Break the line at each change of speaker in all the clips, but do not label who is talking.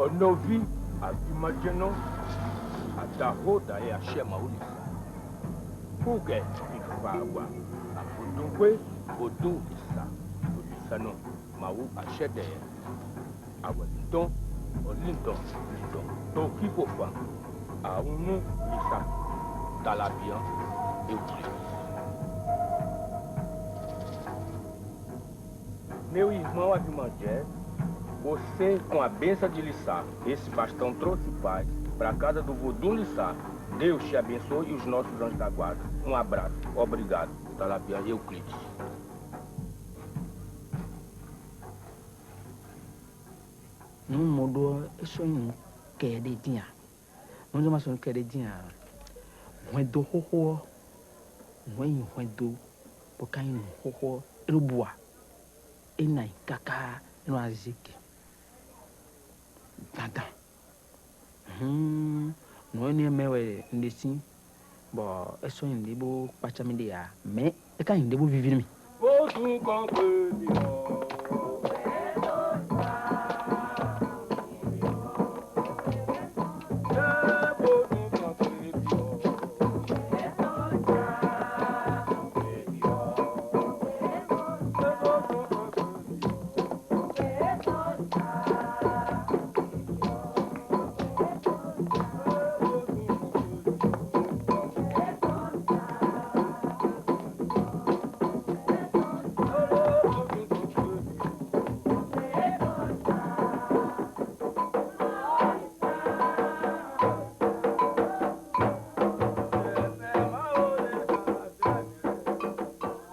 Onovi, Abimajano, Atahoda e Ashema Ulisa. Puge, Ikfawa, Apudunkwe, Odu Isa, Ulisano, Mau Ashede, Awaliton, Olinton, Liton, Tokipofa, Aunu Isa, Talabian, Euclides. Meu irmão Abimandé, você, com a benção de Lissá, esse bastão trouxe paz para a casa do Vodun Lissá. Deus te abençoe e os nossos anjos da guarda. Um abraço. Obrigado. Talabian Euclides.
Não mudou, eu sou um queridinha. Não é mais um queridinha. Não é do horror. Não é do. Porque é um horror. Eu boa. E não é caca. Não é zique. Nada. Não é nem meu nesse. Bom, eu sou um livro para chamar de a. Mas é que ainda vou viver me.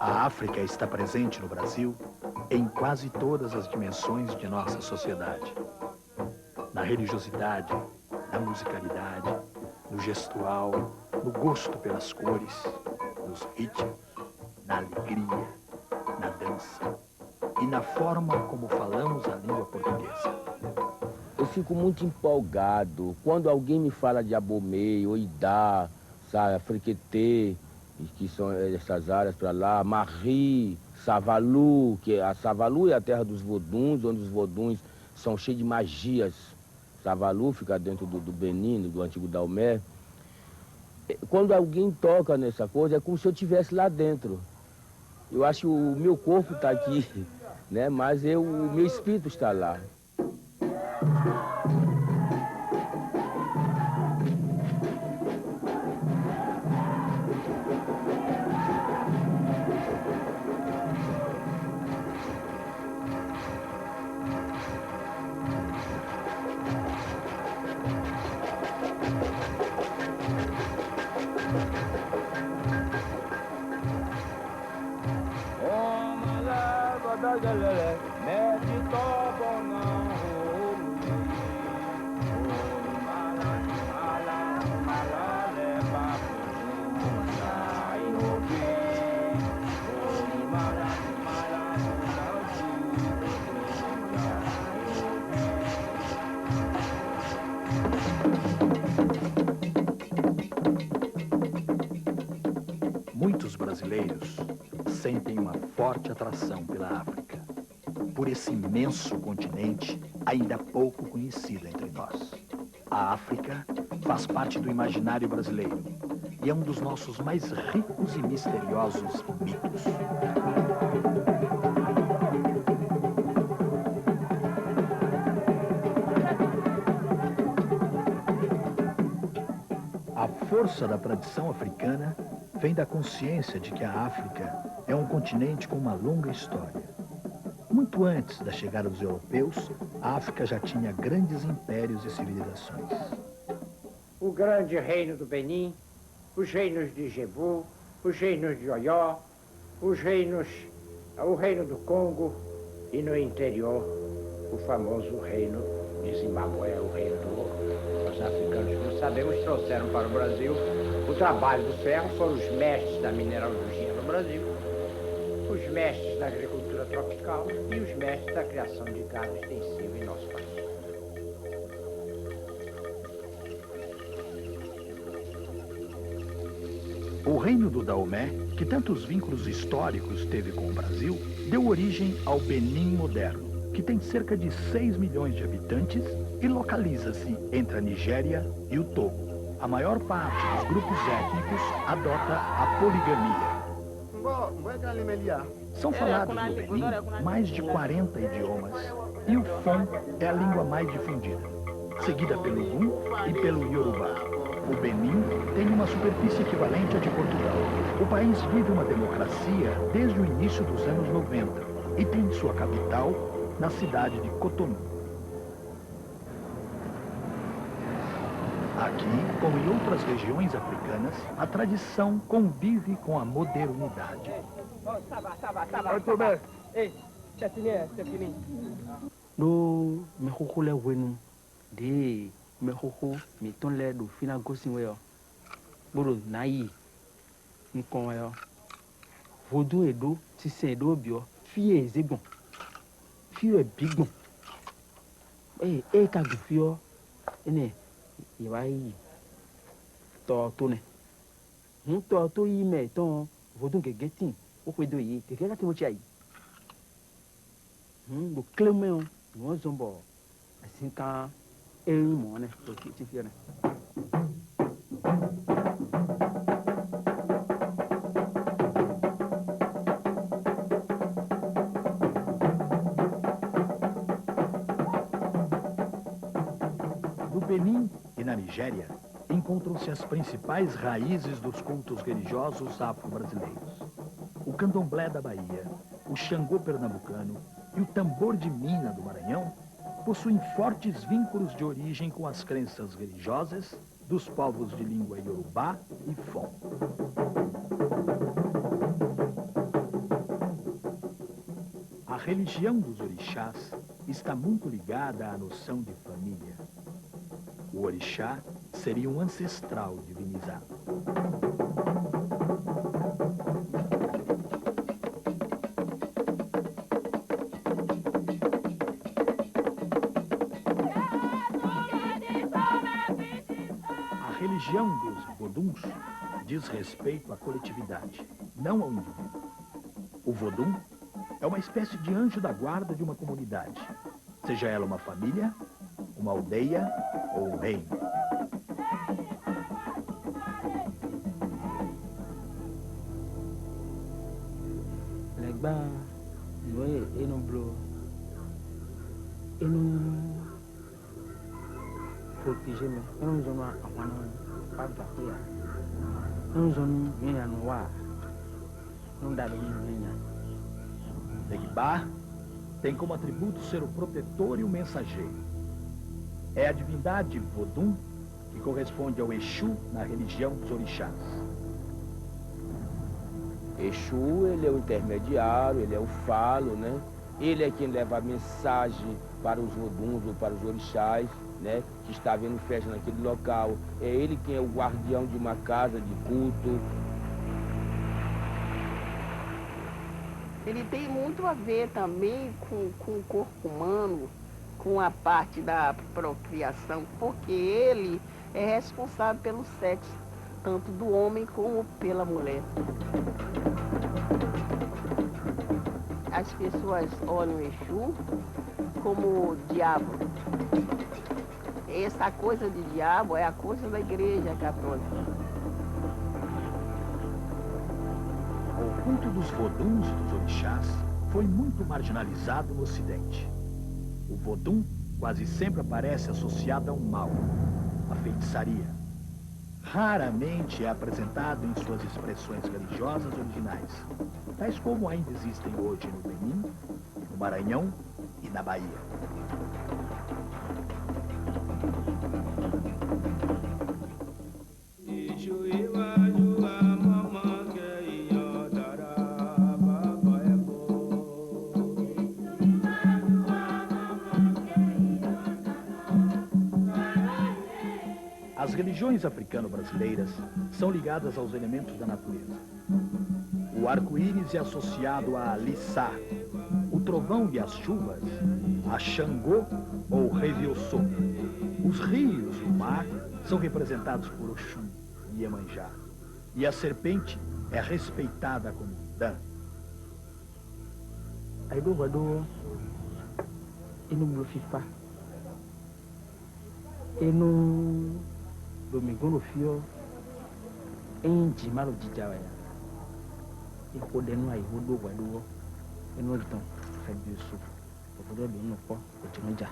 A África está presente no Brasil em quase todas as dimensões de nossa sociedade. Na religiosidade, na musicalidade, no gestual, no gosto pelas cores, nos ritmos, na alegria, na dança e na forma como falamos a língua portuguesa.
Eu fico muito empolgado quando alguém me fala de Abomey, Oidá, sabe, Friquetê, que são essas áreas para lá, Marri, Savalu, que a Savalu é a terra dos voduns, onde os voduns são cheios de magias. Savalu fica dentro do Benin, do antigo Daomé. Quando alguém toca nessa coisa, é como se eu estivesse lá dentro. Eu acho que o meu corpo está aqui, né? Mas o meu espírito está lá.
Muitos brasileiros sentem uma forte atração pela África, por esse imenso continente ainda pouco conhecido entre nós. A África faz parte do imaginário brasileiro e é um dos nossos mais ricos e misteriosos mitos. A força da tradição africana vem da consciência de que a África é um continente com uma longa história. Muito antes da chegada dos europeus, a África já tinha grandes impérios e civilizações.
O grande reino do Benin, os reinos de Jebu, os reinos de Oió, o reino do Congo e no interior o famoso reino de Zimbábue, o reino do ouro. Os africanos, como sabemos, trouxeram para o Brasil o trabalho do ferro, foram os mestres da mineralogia no Brasil, os mestres da agricultura tropical e os mestres da criação de gado extensivo em nosso país.
O reino do Daomé, que tantos vínculos históricos teve com o Brasil, deu origem ao Benin moderno. que tem cerca de 6 milhões de habitantes e localiza-se entre a Nigéria e o Togo. A maior parte dos grupos étnicos adota a poligamia. São falados no Benin mais de 40 idiomas e o Fon é a língua mais difundida, seguida pelo Gum e pelo Yorubá. O Benin tem uma superfície equivalente à de Portugal. O país vive uma democracia desde o início dos anos 90 e tem sua capital na cidade de Cotonou. Aqui, como em outras regiões africanas, a tradição convive com a modernidade.
Do me koko le wenu de me koko mi ton le do fina gosin we yo boro nayi nkon yo vodun edo ti sen edo bio fi ezegbon fi e bigbon ka gu fi yo ene ìwà yìí tọ̀ tó nẹ̀ ń tọ̀ tó yí mẹ́ tán vodun gẹ́gẹ́ tì ó pe do yìí gẹ́gẹ́ láti mo ṣe àyè gbò kílẹ̀ mẹ́rin ni wọ́n zọ́n bọ̀ ẹ̀sìn kan erin mọ́ ọ́nẹ́ tó ti fi ọ́nẹ́.
No Benin e na Nigéria, encontram-se as principais raízes dos cultos religiosos afro-brasileiros. O candomblé da Bahia, o Xangô pernambucano e o tambor de Mina do Maranhão possuem fortes vínculos de origem com as crenças religiosas dos povos de língua Yorubá e Fon. A religião dos orixás está muito ligada à noção de família. O orixá seria um ancestral divinizado. A religião dos voduns diz respeito à coletividade, não ao indivíduo. O vodum é uma espécie de anjo da guarda de uma comunidade, seja ela uma família, uma aldeia ou um reino.
Legba noe eno blo eno protéger me eno zono àwọn pa gba pe ya eno zono mi ya no wa não dá do minha.
Legba tem como atributo ser o protetor e o mensageiro. É a divindade Vodum que corresponde ao Exu na religião dos orixás.
Exu, ele é o intermediário, ele é o falo, né? Ele é quem leva a mensagem para os voduns ou para os orixás, né? Que está havendo festa naquele local. É ele quem é o guardião de uma casa de culto.
Ele tem muito a ver também com o corpo humano, com a parte da procriação, porque ele é responsável pelo sexo, tanto do homem como pela mulher. As pessoas olham o Exu como o diabo. Essa coisa de diabo é a coisa da igreja católica.
O culto dos voduns e dos orixás foi muito marginalizado no Ocidente. O vodum quase sempre aparece associado a um mal, a feitiçaria. Raramente é apresentado em suas expressões religiosas originais, tais como ainda existem hoje no Benin, no Maranhão e na Bahia. As religiões africano-brasileiras são ligadas aos elementos da natureza. O arco-íris é associado a Lissá, o trovão e as chuvas a Xangô ou Revioçô. Os rios e o mar são representados por Oxum e Iemanjá, e a serpente é respeitada como Dan.
Aí do e no blo fifa e no domingo no fio em jimaro jijawa ya e ko de no ai wo do wa do e no ton fa bi su o do do no ko o ti mo ja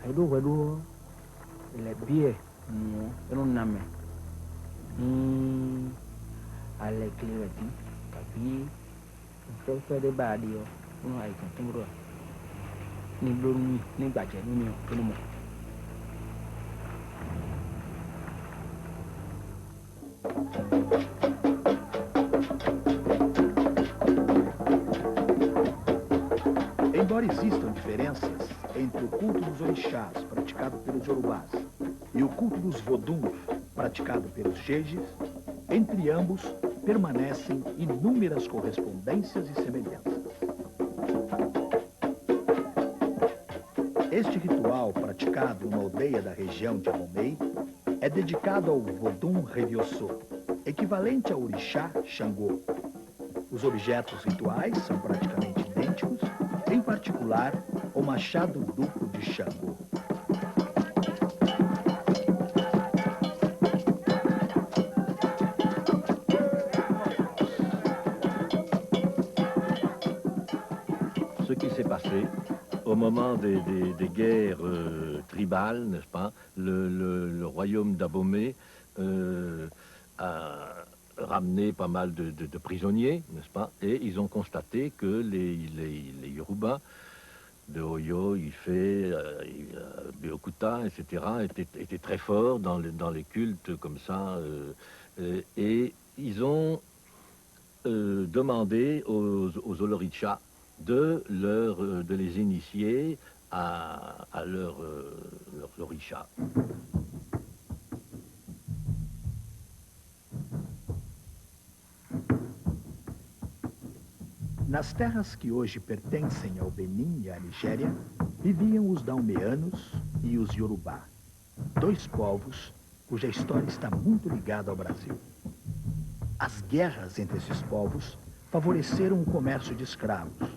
ai do wa do le bie no e no na me ale klewati tapi so so de ba dio no ai kan tumro ni blo ni gbaje ni o no mo.
Embora existam diferenças entre o culto dos orixás, praticado pelos Yorubás, e o culto dos voduns, praticado pelos Jejes, entre ambos permanecem inúmeras correspondências e semelhanças. Este ritual, praticado numa aldeia da região de Abomey, é dedicado ao Vodun Revioso, equivalente ao orixá Xangô. Os objetos rituais são praticamente idênticos, em particular o machado duplo de Xangô.
Ce qui s'est passé au moment des guerres tribales, n'est-ce pas, le royaume d'Abomey a ramené pas mal de prisonniers, n'est-ce pas, et ils ont constaté que les Yoruba de Oyo, Ifé, Beokuta, etc., étaient très forts dans les cultes comme ça, et ils ont demandé aux Olorichas de les initier à leurs orixás.
Nas terras que hoje pertencem ao Benin e à Nigéria, viviam os Daumeanos e os Yorubá, dois povos cuja história está muito ligada ao Brasil. As guerras entre esses povos favoreceram o comércio de escravos,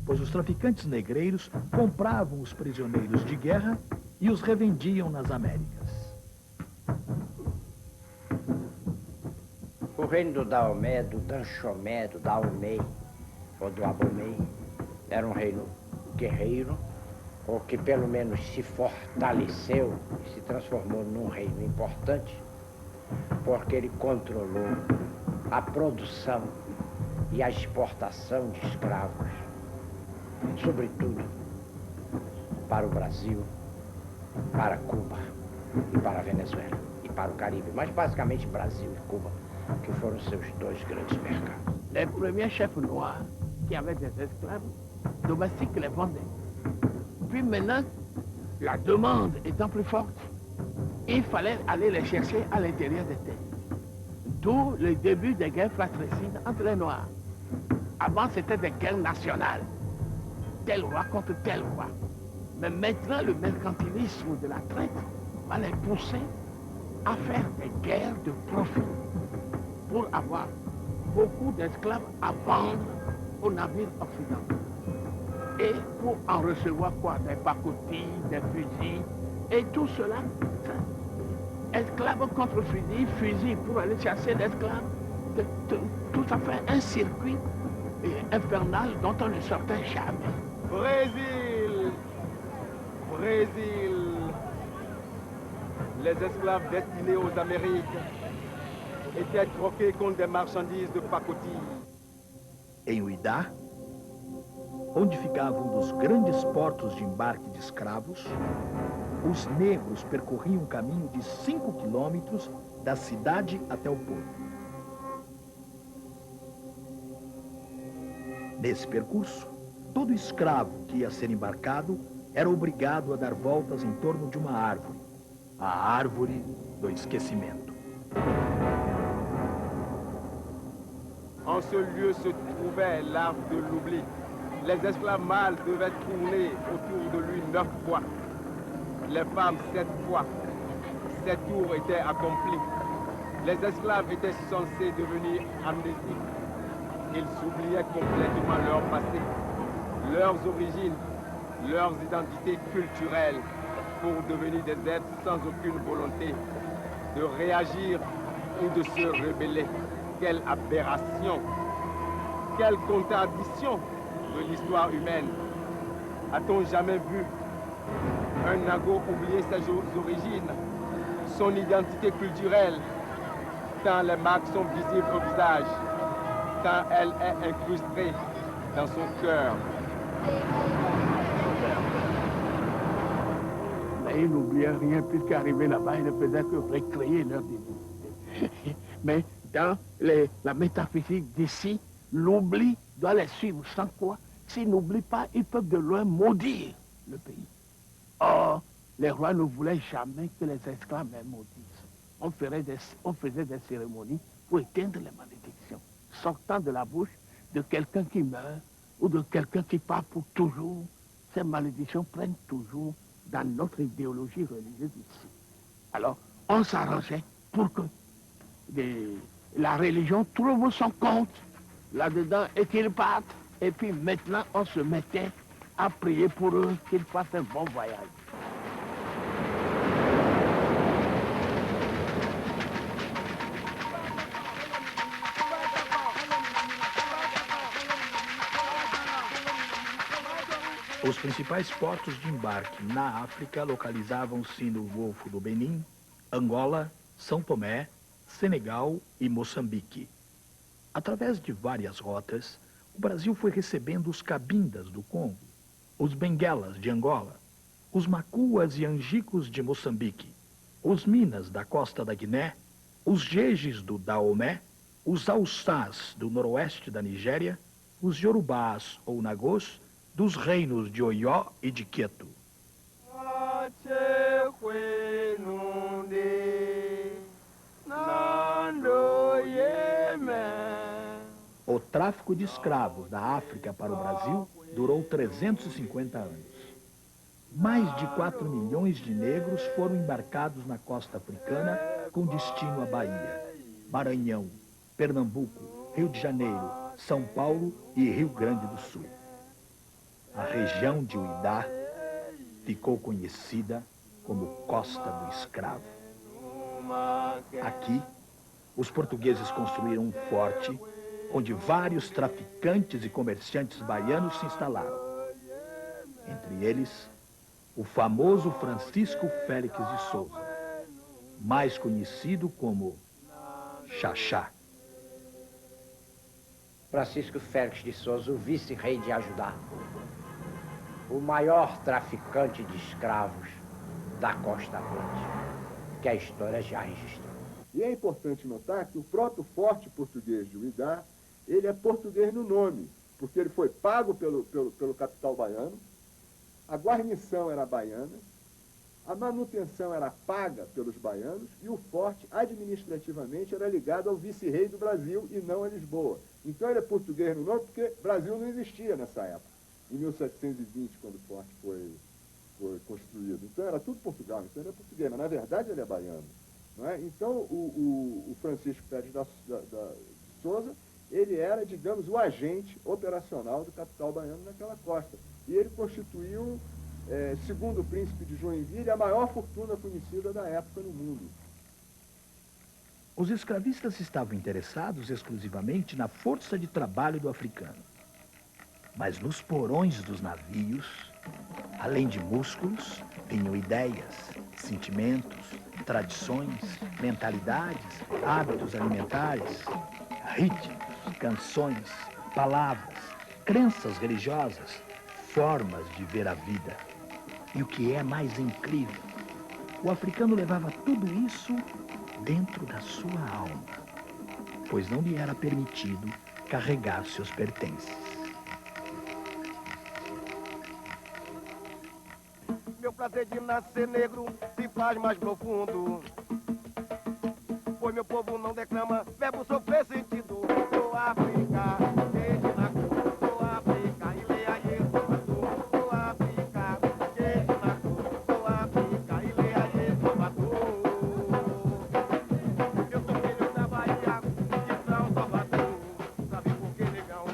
pois os traficantes negreiros compravam os prisioneiros de guerra e os revendiam nas Américas.
O reino do Daomé, do Danxomé, do Daomei ou do Abomey era um reino guerreiro, ou que pelo menos se fortaleceu e se transformou num reino importante, porque ele controlou a produção e a exportação de escravos, sobretudo para o Brasil, para Cuba e para a Venezuela e para o Caribe, mas basicamente Brasil e Cuba, que foram seus dois grandes mercados.
Les premiers chefs noirs qui avaient des esclaves domestiques les vendaient. Puis maintenant, la demande étant plus forte, il fallait aller les chercher à l'intérieur des terres. D'où le début des guerres fratricides entre les Noirs. Avant, c'était des guerres nationales. Tel roi contre tel roi. Mais maintenant, le mercantilisme de la traite va les pousser à faire des guerres de profit pour avoir beaucoup d'esclaves à vendre aux navires occidentaux. Et pour en recevoir quoi? Des pacotilles, des fusils, et tout cela, esclaves contre fusils, fusils pour aller chasser l'esclave, tout ça fait un circuit infernal dont on ne sortait jamais.
Brésil! Brésil! Les esclaves destinés aux Amériques étaient troqués contre des marchandises de pacotille.
Em Uidá, onde ficava um dos grandes portos de embarque de escravos, os negros percorriam um caminho de 5 quilômetros da cidade até o porto. Nesse percurso, todo escravo que ia ser embarcado era obrigado a dar voltas em torno de uma árvore, a árvore do esquecimento.
En ce lieu se trouvait l'arbre de l'oubli. Les esclaves mâles devaient tourner autour de lui 9 fois. Les femmes 7 fois. 7 tours étaient accomplis. Les esclaves étaient censés devenir amnésiques. Ils oubliaient complètement leur passé, leurs origines, leurs identités culturelles pour devenir des êtres sans aucune volonté de réagir ou de se rebeller. Quelle aberration, quelle contradiction de l'histoire humaine. A-t-on jamais vu un Nago oublier ses origines, son identité culturelle, tant les marques sont visibles au visage, tant elle est incrustée dans son cœur?
Mais ils n'oubliaient rien, puisqu'arrivé là-bas, ils ne faisaient que recréer leur divinité. Mais dans la métaphysique d'ici, l'oubli doit les suivre, sans quoi, s'ils n'oublient pas, ils peuvent de loin maudire le pays. Or, les rois ne voulaient jamais que les esclaves les maudissent. On faisait des cérémonies pour éteindre les malédictions, sortant de la bouche de quelqu'un qui meurt ou de quelqu'un qui part pour toujours. Ces malédictions prennent toujours dans notre idéologie religieuse ici. Alors, on s'arrangeait pour que la religion trouve son compte là-dedans et qu'ils partent. Et puis maintenant, on se mettait à prier pour eux qu'ils fassent un bon voyage.
Os principais portos de embarque na África localizavam-se no Golfo do Benin, Angola, São Tomé, Senegal e Moçambique. Através de várias rotas, o Brasil foi recebendo os cabindas do Congo, os benguelas de Angola, os macuas e angicos de Moçambique, os minas da costa da Guiné, os jejes do Daomé, os auçás do noroeste da Nigéria, os yorubás ou nagôs dos reinos de Oió e de Queto. O tráfico de escravos da África para o Brasil durou 350 anos. Mais de 4 milhões de negros foram embarcados na costa africana com destino à Bahia, Maranhão, Pernambuco, Rio de Janeiro, São Paulo e Rio Grande do Sul. A região de Uidá ficou conhecida como Costa do Escravo. Aqui, os portugueses construíram um forte onde vários traficantes e comerciantes baianos se instalaram. Entre eles, o famoso Francisco Félix de Souza, mais conhecido como Xaxá.
Francisco Félix de Souza, o vice-rei de Ajudá, o maior traficante de escravos da costa atlântica, que a história já registrou.
E é importante notar que o próprio forte português de Uidá, ele é português no nome, porque ele foi pago pelo capital baiano, a guarnição era baiana, a manutenção era paga pelos baianos e o forte, administrativamente, era ligado ao vice-rei do Brasil e não a Lisboa. Então ele é português no nome porque Brasil não existia nessa época, em 1720, quando o forte foi construído. Então era tudo Portugal, então ele é português, mas na verdade ele é baiano. Não é? Então o Francisco Félix de Souza, ele era, digamos, o agente operacional do capital baiano naquela costa. E ele constituiu, segundo o príncipe de Joinville, a maior fortuna conhecida da época no mundo.
Os escravistas estavam interessados exclusivamente na força de trabalho do africano. Mas nos porões dos navios, além de músculos, vinham ideias, sentimentos, tradições, mentalidades, hábitos alimentares, ritmos, canções, palavras, crenças religiosas, formas de ver a vida. E o que é mais incrível, o africano levava tudo isso dentro da sua alma, pois não lhe era permitido carregar seus pertences.
Meu prazer de nascer negro se faz mais profundo, pois meu povo não declama verbo sofrer sentido. Sou África, desde na cor, sou África, e leia aí, Salvador. Sou África, desde na cor, sou África, e leia aí, Salvador. Eu sou filho da Bahia, de São Salvador, sabe por que, negão?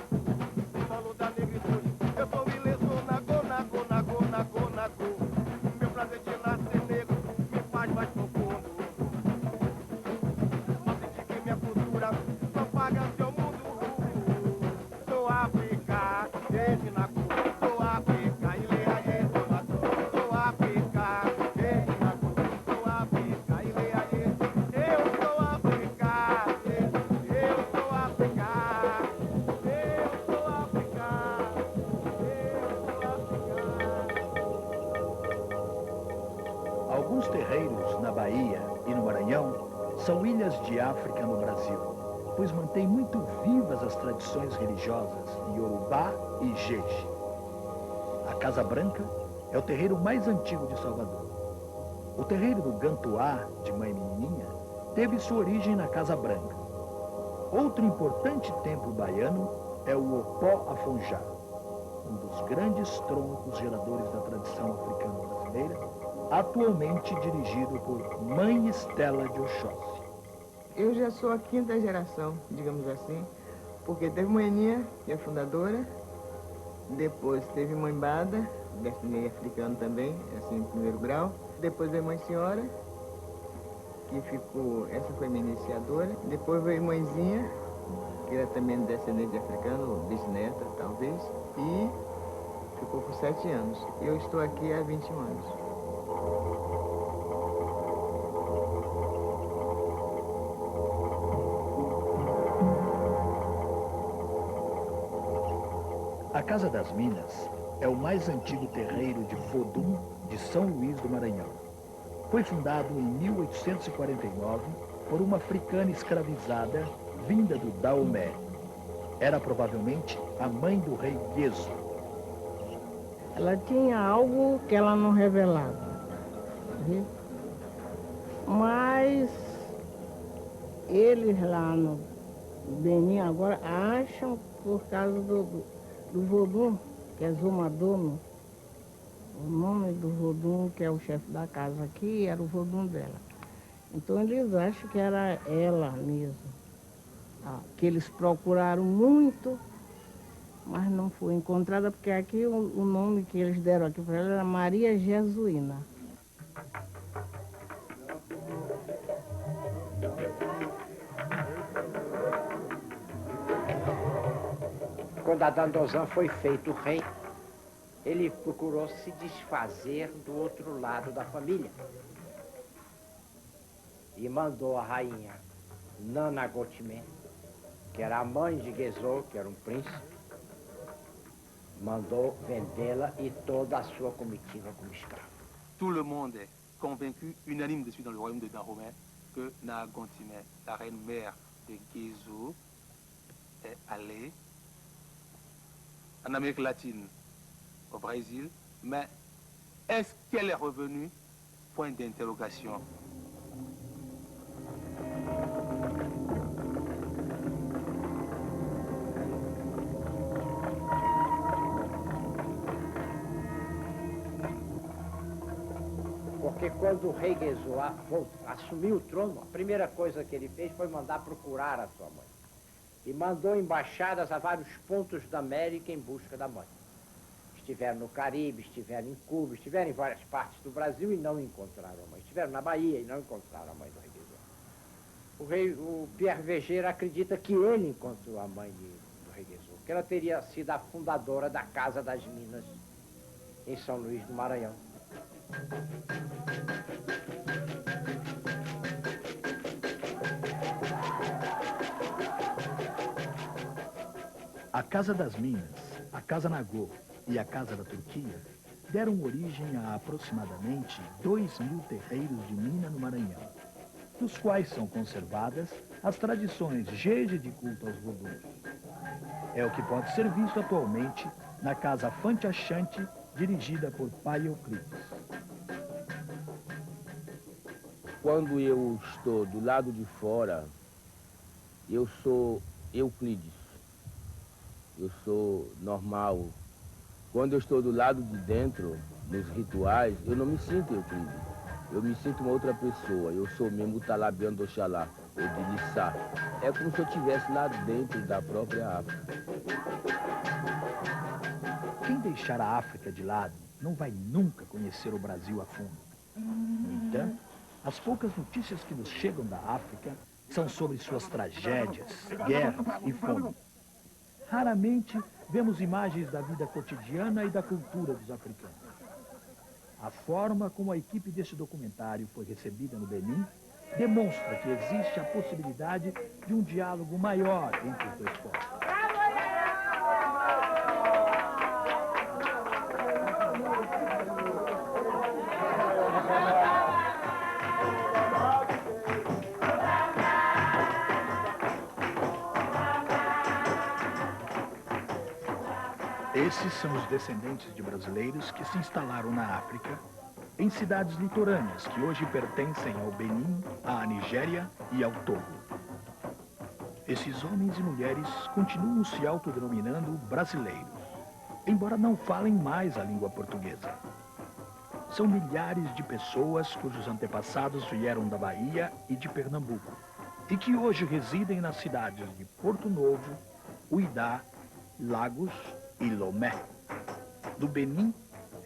Símbolo da negritude, eu sou ileso, nagô, nagô, nagô. traga seu mundo. Sou África, desde na cor. Sou África, ilha de Salvador. Sou África, desde na cor. Sou África, ilha de. Eu sou África, eu sou África. Eu sou África,
Alguns terreiros na Bahia e no Maranhão são ilhas de África no Brasil, pois mantém muito vivas as tradições religiosas Yorubá e Jeje. A Casa Branca é o terreiro mais antigo de Salvador. O terreiro do Gantuá, de Mãe Menininha, teve sua origem na Casa Branca. Outro importante templo baiano é o Opó Afonjá, um dos grandes troncos geradores da tradição africana brasileira, atualmente dirigido por Mãe Estela de Oxóssi.
Eu já sou a 5ª geração, digamos assim, porque teve Mãe Ninha, que é fundadora, depois teve Mãe Bada, descendente africano também, assim, em 1º grau, depois veio Mãe Senhora, que ficou, essa foi minha iniciadora, depois veio Mãezinha, que era também descendente africano, bisneta talvez, e ficou por 7 anos. Eu estou aqui há 21 anos.
A Casa das Minas é o mais antigo terreiro de Fodum de São Luís do Maranhão. Foi fundado em 1849 por uma africana escravizada vinda do Daomé. Era provavelmente a mãe do rei Guezo.
Ela tinha algo que ela não revelava, viu? Mas eles lá no Benin agora acham por causa do Vodum, que é Zumadono. O nome do Vodum, que é o chefe da casa aqui, era o Vodum dela. Então eles acham que era ela mesmo. Que eles procuraram muito, mas não foi encontrada, porque aqui o nome que eles deram aqui para ela era Maria Jesuína.
Quando Adandozan foi feito rei, ele procurou se desfazer do outro lado da família. E mandou a rainha Nana Gotimé, que era a mãe de Guézo, que era um príncipe, mandou vendê-la e toda a sua comitiva como escrava.
Tout le monde est convaincu, unanime dessus dans le royaume de Dahomey, que Nagantimé, la reine mère de Guézo, est allée en Amérique latine, au Brésil, mais est-ce qu'elle est revenue? Point d'interrogation.
Porque quando o rei Guézo assumiu o trono, a primeira coisa que ele fez foi mandar procurar a sua mãe. E mandou embaixadas a vários pontos da América em busca da mãe. Estiveram no Caribe, estiveram em Cuba, estiveram em várias partes do Brasil e não encontraram a mãe. Estiveram na Bahia e não encontraram a mãe do rei Guézo. O Pierre Vegeira acredita que ele encontrou a mãe do rei Guézo, que ela teria sido a fundadora da Casa das Minas em São Luís do Maranhão.
A Casa das Minas, a Casa Nagô e a Casa da Turquia deram origem a aproximadamente 2.000 terreiros de mina no Maranhão, dos quais são conservadas as tradições jeje de culto aos voduns. É o que pode ser visto atualmente na Casa Fante Achante, dirigida por Pai Euclides.
Quando eu estou do lado de fora, eu sou Euclides. Eu sou normal. Quando eu estou do lado de dentro, nos rituais, eu não me sinto Euclides. Eu me sinto uma outra pessoa. Eu sou mesmo o Talabiano do Oxalá, ou de Lissá. É como se eu estivesse lá dentro da própria África.
Quem deixar a África de lado não vai nunca conhecer o Brasil a fundo. No entanto, as poucas notícias que nos chegam da África são sobre suas tragédias, guerras e fome. Raramente vemos imagens da vida cotidiana e da cultura dos africanos. A forma como a equipe deste documentário foi recebida no Benin demonstra que existe a possibilidade de um diálogo maior entre os dois povos. Esses são os descendentes de brasileiros que se instalaram na África, em cidades litorâneas que hoje pertencem ao Benin, à Nigéria e ao Togo. Esses homens e mulheres continuam se autodenominando brasileiros, embora não falem mais a língua portuguesa. São milhares de pessoas cujos antepassados vieram da Bahia e de Pernambuco, e que hoje residem nas cidades de Porto Novo, Uidá, Lagos e Lomé. No Benin,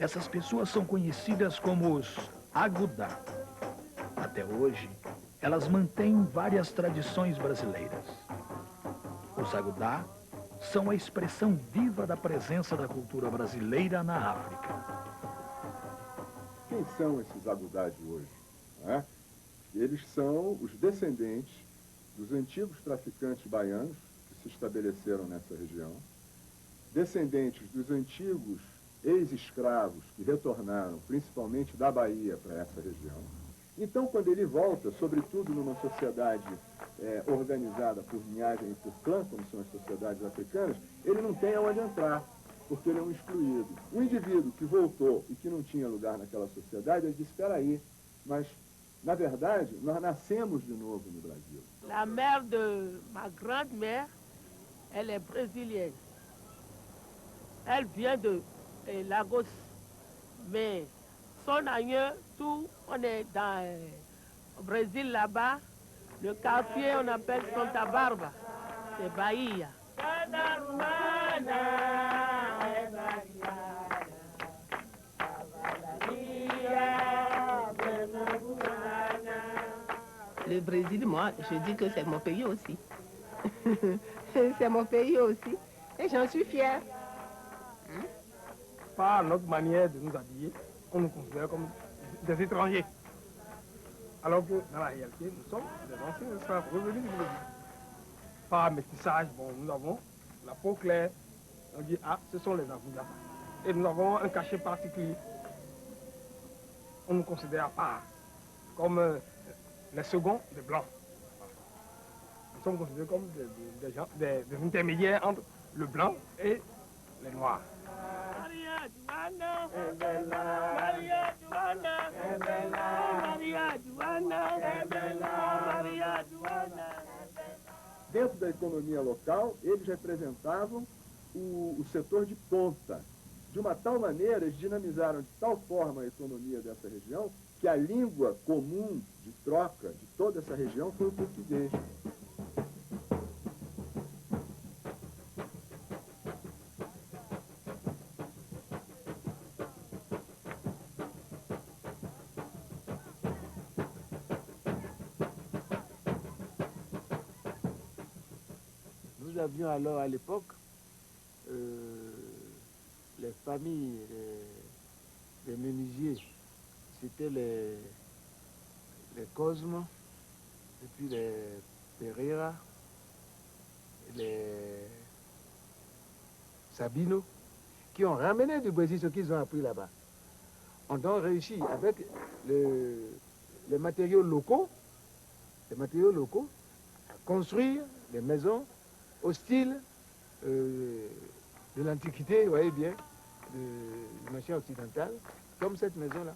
essas pessoas são conhecidas como os Agudá. Até hoje, elas mantêm várias tradições brasileiras. Os Agudá são a expressão viva da presença da cultura brasileira na África.
Quem são esses Agudá de hoje? Né? Eles são os descendentes dos antigos traficantes baianos que se estabeleceram nessa região, descendentes dos antigos ex-escravos que retornaram, principalmente da Bahia, para essa região. Então, quando ele volta, sobretudo numa sociedade organizada por linhagem e por clã, como são as sociedades africanas, ele não tem aonde entrar, porque ele é um excluído. Um indivíduo que voltou e que não tinha lugar naquela sociedade, ele disse, espera aí, mas, na verdade, nós nascemos de novo no Brasil.
La mère de ma grande-mère, elle est brésilienne. Elle vient de Lagos, mais son aïeux, tout, on est dans au Brésil là-bas, le quartier on appelle Santa Barba, c'est Bahia.
Le Brésil, moi, je dis que c'est mon pays aussi. C'est mon pays aussi, et j'en suis fière.
Par notre manière de nous habiller, on nous considère comme des étrangers. Alors que dans la réalité, nous sommes des anciens esclaves revenus du Brésil. Par métissage, bon, nous avons la peau claire. On dit, ah, ce sont les Agudá. Et nous avons un cachet particulier. On nous considère pas comme les seconds des Blancs. Nous sommes considérés comme des intermédiaires entre le blanc et les noirs.
Dentro da economia local, eles representavam o setor de ponta. De uma tal maneira, eles dinamizaram de tal forma a economia dessa região, que a língua comum de troca de toda essa região foi o português.
Nous avions alors à l'époque les familles des menuisiers. C'était les Cosmo, et puis les Pereira, les Sabino, qui ont ramené du Brésil ce qu'ils ont appris là-bas. On a réussi avec les matériaux locaux, à construire des maisons au style de l'Antiquité, vous voyez bien, du marché occidental, comme cette maison-là.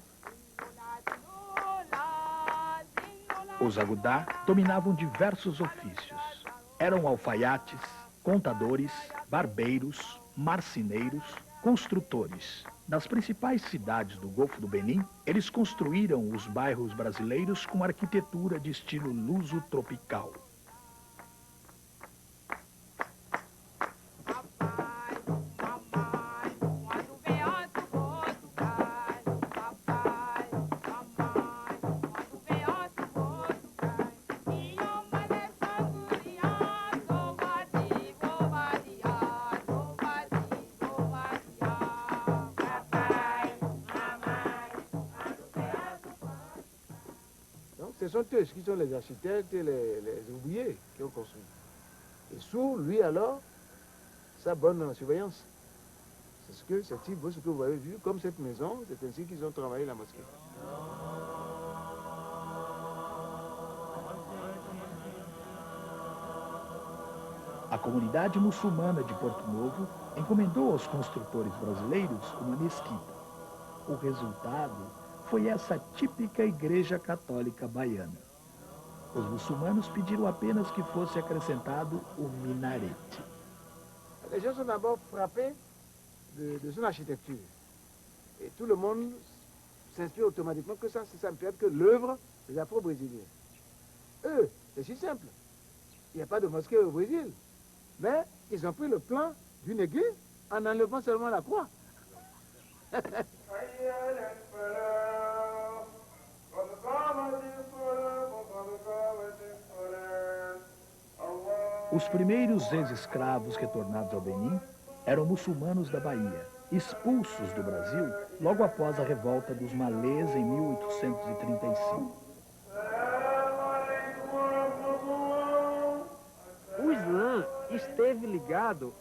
Os Agudá dominavam diversos ofícios. Eram alfaiates, contadores, barbeiros, marceneiros, construtores. Nas principais cidades do Golfo do Benin, eles construíram os bairros brasileiros com arquitetura de estilo luso-tropical.
sont eux qui sont les architectes et les ouvriers qui ont construit. Et sous lui alors, sa bonne surveillance. C'est ce que ce type, ce que vous avez vu, comme cette maison, c'est ainsi qu'ils ont travaillé la mosquée.
A comunidade muçulmana de Porto Novo encomendou aos construtores brasileiros uma mesquita. O resultado foi essa típica igreja católica baiana. Os muçulmanos pediram apenas que fosse acrescentado o minarete.
Les gens sont d'abord frappés de son architecture. Et tout le monde s'inspire automatiquement que ça me fait que l'œuvre des Afro-Brésiliens. Eux, c'est si simple. Il n'y a pas de mosquée au Brésil. Mais ils ont pris le plan d'une église en enlevant seulement la croix.
Os primeiros ex-escravos retornados ao Benin eram muçulmanos da Bahia, expulsos do Brasil logo após a revolta dos malês em 1835.
O Islã esteve ligado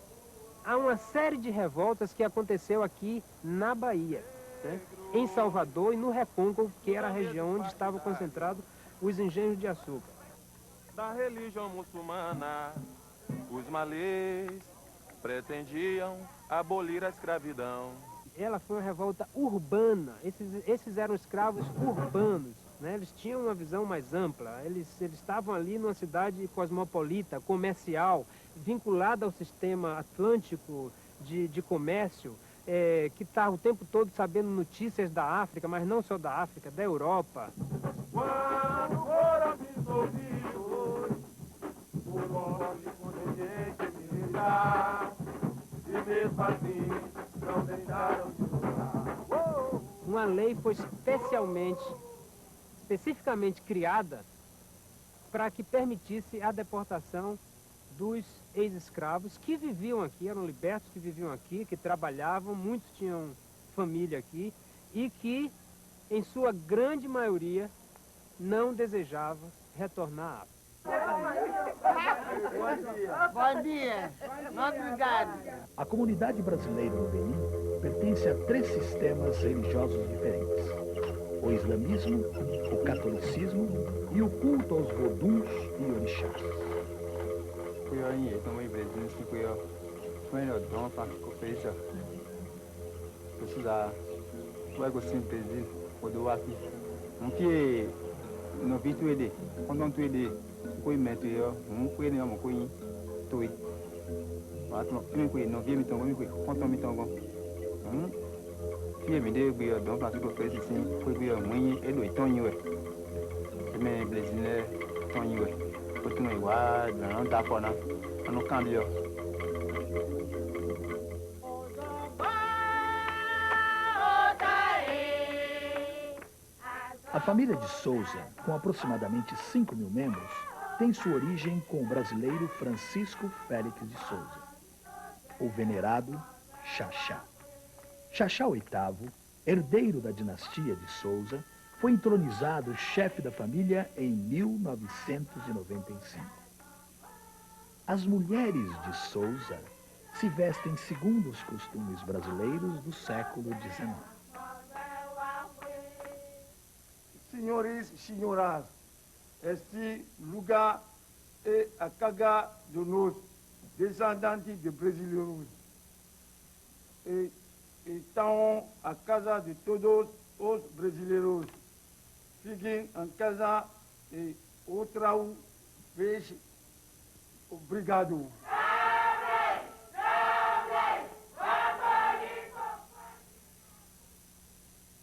a uma série de revoltas que aconteceu aqui na Bahia, né? Em Salvador e no Recôncavo, que era a região onde estavam concentrados os engenhos de açúcar.
Da religião muçulmana, os malês pretendiam abolir a escravidão.
Ela foi uma revolta urbana, esses eram escravos urbanos, né? Eles tinham uma visão mais ampla, eles estavam ali numa cidade cosmopolita, comercial, vinculada ao sistema atlântico de comércio, que estava o tempo todo sabendo notícias da África, mas não só da África, da Europa.
Quando foram dissolvidos, o homem contingente militar, e mesmo assim não deixaram de lutar.
Uma lei foi especificamente criada para que permitisse a deportação dos ex-escravos que viviam aqui, eram libertos que viviam aqui, que trabalhavam, muitos tinham família aqui e que, em sua grande maioria, não desejava retornar à África.
Bom dia. Obrigado.
A comunidade brasileira no Benin pertence a 3 sistemas religiosos diferentes: o islamismo, o catolicismo e o culto aos voduns e orixás. A família de Souza, com aproximadamente 5.000 membros, tem sua origem com o brasileiro Francisco Félix de Souza, o venerado Xaxá. Xaxá VIII, herdeiro da dinastia de Souza, foi entronizado chefe da família em 1995. As mulheres de Souza se vestem segundo os costumes brasileiros do século XIX.
Senhores e senhoras, este lugar é a casa de nós, descendentes de brasileiros. E então, a casa de todos os brasileiros. Fiquem em casa e outra vez, obrigado.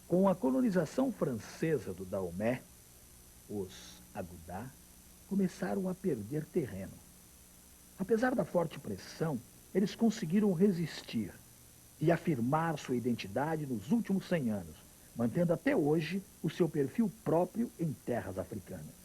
Com a colonização francesa do Dahomey, os Agudá começaram a perder terreno. Apesar da forte pressão, eles conseguiram resistir e afirmar sua identidade nos últimos 100 anos, mantendo até hoje o seu perfil próprio em terras africanas.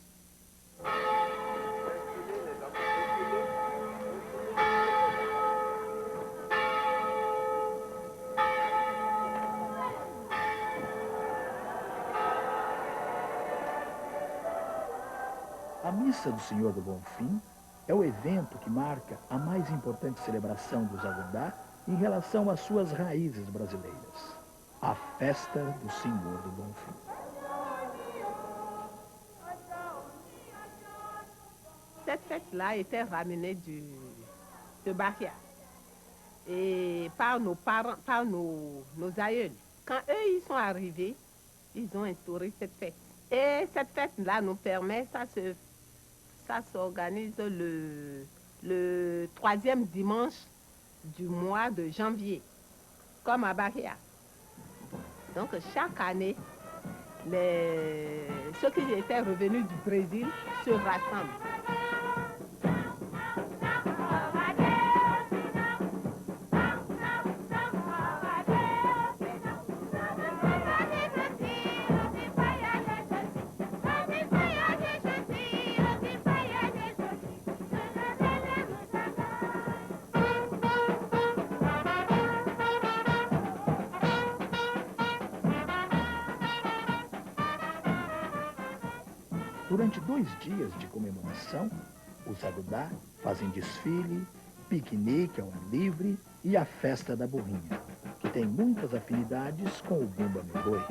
Missa do Senhor do Bonfim é o evento que marca a mais importante celebração do Zagudá em relação às suas raízes brasileiras, a Festa do Senhor do Bonfim.
Cette fête-là était ramenée de Bahia et par nos parents, par nos aïeuls. Quand eux, ils sont arrivés, ils ont instauré cette fête. Et cette fête-là nous permet, ça s'organise le 3e dimanche du mois de janvier, comme à Bahia. Donc chaque année, ceux qui étaient revenus du Brésil se rassemblent.
Durante 2 dias de comemoração, os Zagudá fazem desfile, piquenique ao ar livre e a festa da burrinha, que tem muitas afinidades com o Bumba Meu Boi.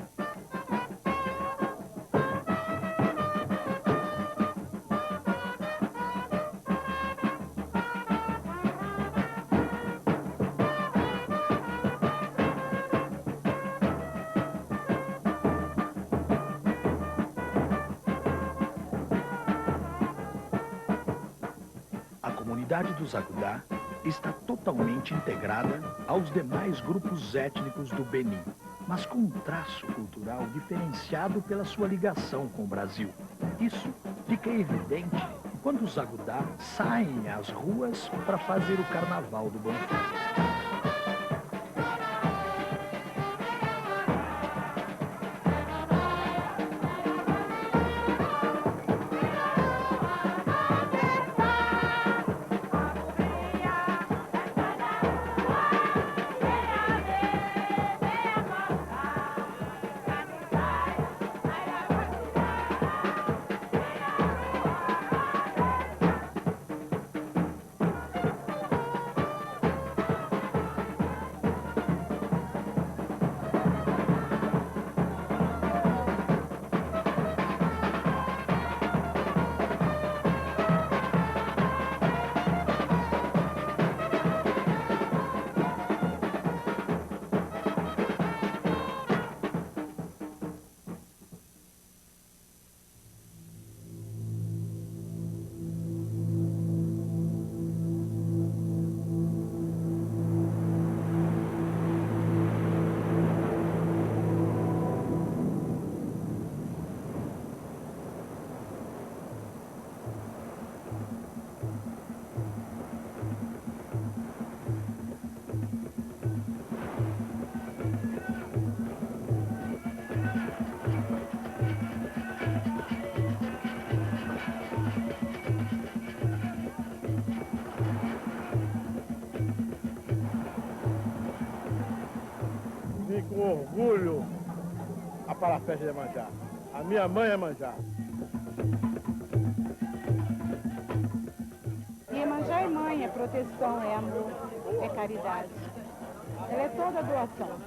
A comunidade do Zagudá está totalmente integrada aos demais grupos étnicos do Benin, mas com um traço cultural diferenciado pela sua ligação com o Brasil. Isso fica evidente quando os Zagudá saem às ruas para fazer o Carnaval do Bonfim.
Com orgulho para a festa de Iemanjá. A minha mãe é Iemanjá.
Iemanjá é mãe, é proteção, é amor, é caridade. Ela é toda doação.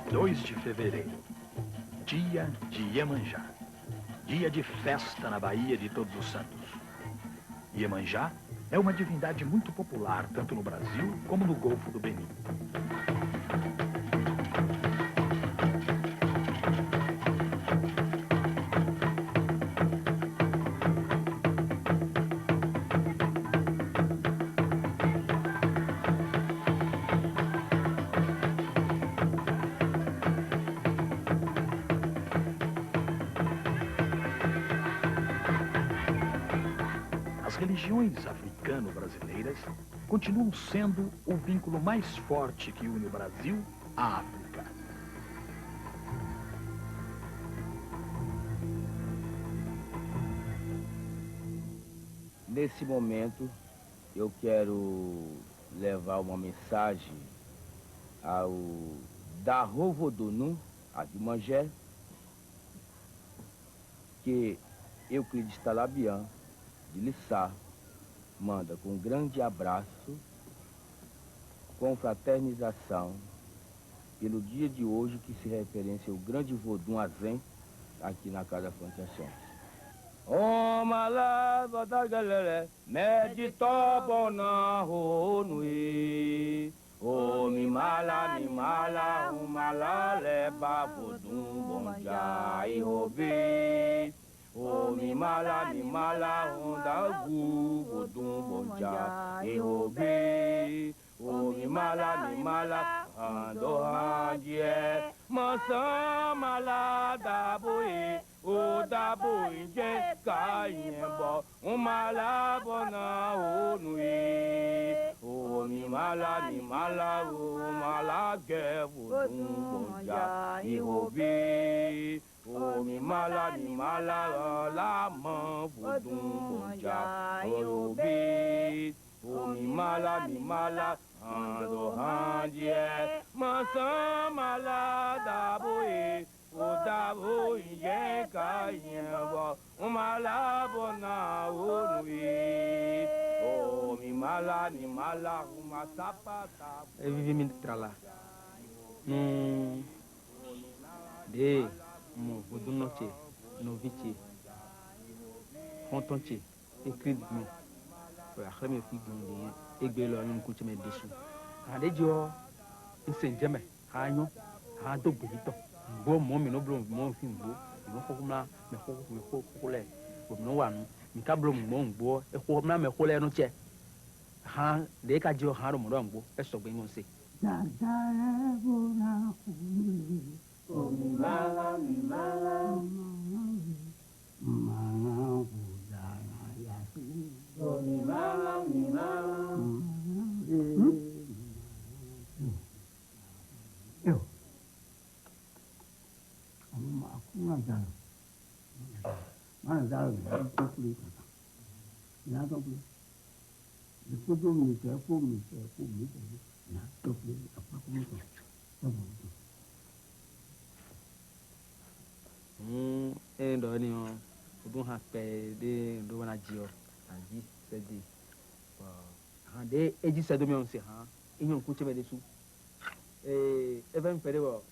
– 2 de fevereiro, dia de Iemanjá, dia de festa na Baía de Todos os Santos. Iemanjá é uma divindade muito popular, tanto no Brasil como no Golfo do Benin. As religiões africano-brasileiras continuam sendo o vínculo mais forte que une o Brasil à África.
Nesse momento, eu quero levar uma mensagem ao da Rovodonu, a de Mangé, que Euclides Talabian, de Lissá, manda com um grande abraço, com fraternização, pelo dia de hoje que se referencia ao grande Vodun Azen, aqui na Casa Fonte Achante. Omala badagalele medito bona honui o mimala umala leba vodum bonja e robe o mimala onda gu vodum bonja e robe o mimala ando handie mansama da boe o da boinje kaiembo malabona onui o mimala o malage bonja e robe o mimala la mão bonja e robe o mimala ando handie mansama da boe o da boinje kaiembo malabona onui o mimala uma sapata.
Eu vivi me tra lá. De vodun noche, novice, fontonche, écrit de nous. Après mes filles blondes, et bien là nous couchons mes dessous. Allez dire, il s'est jamais, hanyo, hando bonito. Bo mo mi no blo mo fi mbo, no ko na me ko le. Bo no wa no, mi ka blo mo mbo, e ko na me ko le no che. Ha, de ka jo ha ro mo ro mbo, e so gbe mo se.
Da da bo na ku. O mi mala mala bu da na ya su. O mi mala eu uma dala mas dala não puli não puli depois do me ter não puli apa como
ndo ni o bu ha pe de ndo na jio aji se di ha de eji se do mi on se ha inyo ku chebe de su even pere wo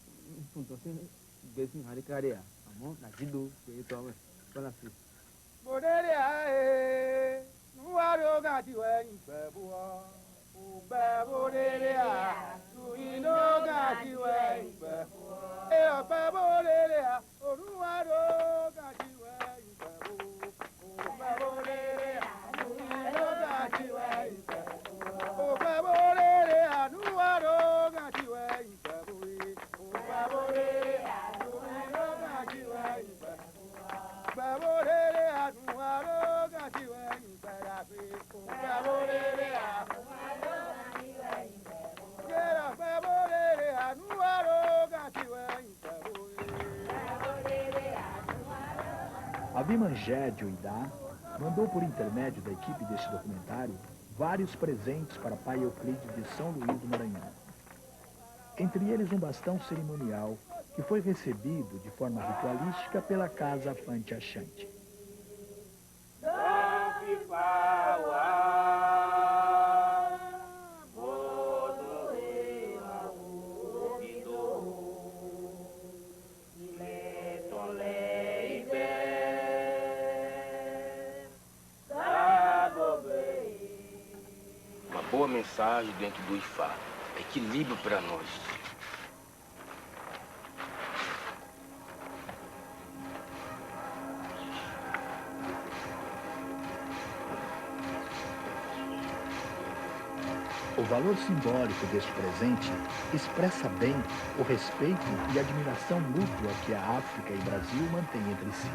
punto se gesi hari kare amo na jido pe to me bana fi
bodere ae nuwaro ga ti we ipe buo ugbe bodere a tu ino ga ti we ipe buo e ope bodere a onuwaro ga ti we ipe buo ugbe bodere a tu ino ga ti we ipe buo ugbe bodere a nuwaro ga ti we ipe buo ugbe bodere a tu ino ga ti we ipe buo ugbe bodere a nuwaro ga ti we ipe rafi ugbe bodere a
Abimangé de Oidá mandou por intermédio da equipe deste documentário vários presentes para pai Euclides de São Luís do Maranhão. Entre eles um bastão cerimonial que foi recebido de forma ritualística pela Casa Fonte Achante.
Boa mensagem dentro do Ifá. Equilíbrio para nós.
O valor simbólico deste presente expressa bem o respeito e admiração mútua que a África e o Brasil mantêm entre si.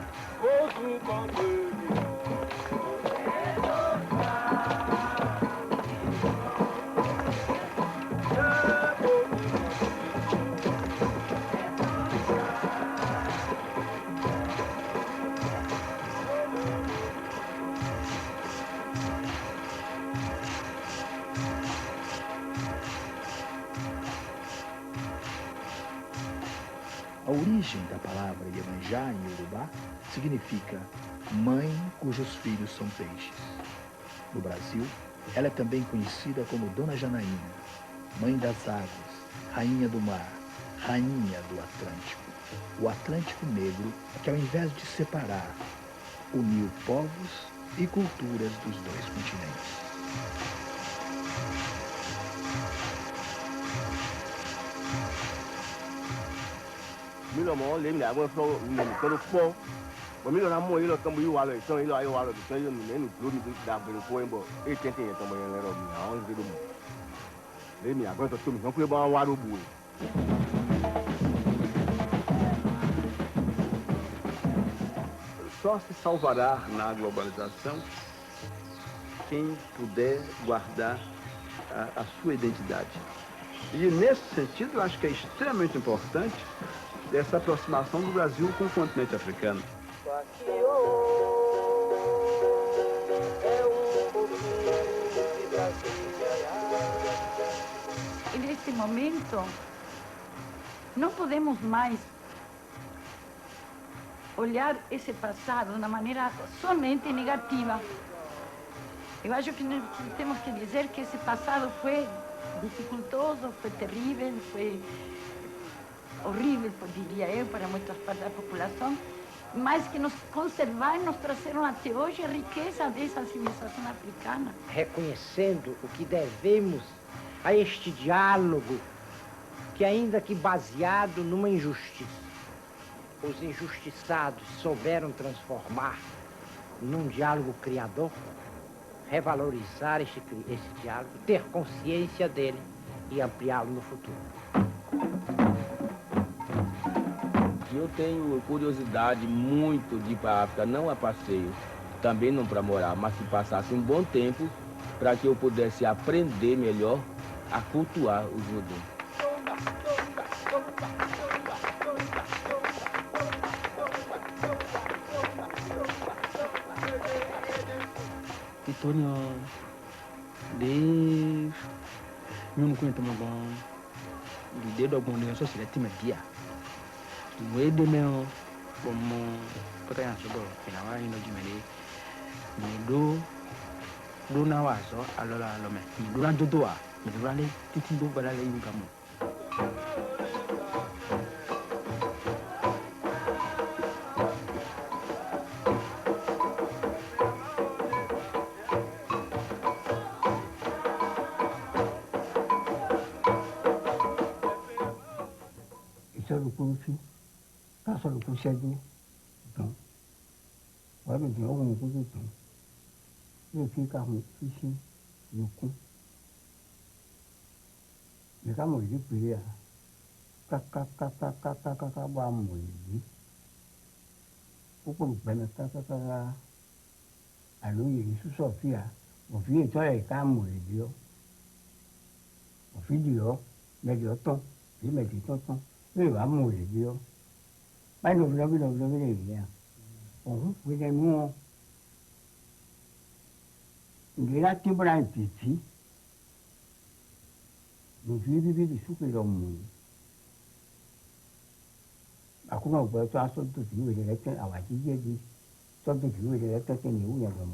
A origem da palavra Iemanjá em Iorubá significa mãe cujos filhos são peixes. No Brasil, ela é também conhecida como Dona Janaína, mãe das águas, rainha do mar, rainha do Atlântico. O Atlântico Negro, que ao invés de separar, uniu povos e culturas dos dois continentes.
Só se salvará na globalização quem puder guardar a sua identidade. E nesse sentido, eu acho que é extremamente importante dessa aproximação do Brasil com o continente africano.
E neste momento, não podemos mais olhar esse passado de uma maneira somente negativa. Eu acho que nós temos que dizer que esse passado foi dificultoso, foi terrível, foi horrível, diria eu, para muitas partes da população, mas que nos conservaram e nos trouxeram até hoje a riqueza dessa civilização africana.
Reconhecendo o que devemos a este diálogo, que ainda que baseado numa injustiça, os injustiçados souberam transformar num diálogo criador, revalorizar esse diálogo, ter consciência dele e ampliá-lo no futuro.
Eu tenho curiosidade muito de ir para a África, não a passeio, também não para morar, mas que passasse um bom tempo para que eu pudesse aprender melhor a cultuar o Vodou.
Titonia de meu conhecimento bom de dedo bom de só se time dia o ede meu como para ajudar na hora indo de me do na waso alola alome durante doa me durale titindu balale yugamu.
Só o conselho, então, vai me dar alguma coisa, então, eu fico muito difícil no cu, me dá muito de pia, vamos aí, o corpo bem a luz isso Sofia, o filho só é camo aí, o filho melhor tom, ele melhor tom, ele vai morrer, Bây giờ nó bây giờ gì ồ bây giờ mua người ta chưa bao giờ chỉ mình đi suốt cái đồng cũng không phải cho số tôi chỉ về để cho ở chỉ gì cho tôi chỉ về để cho nhiều nhà rồi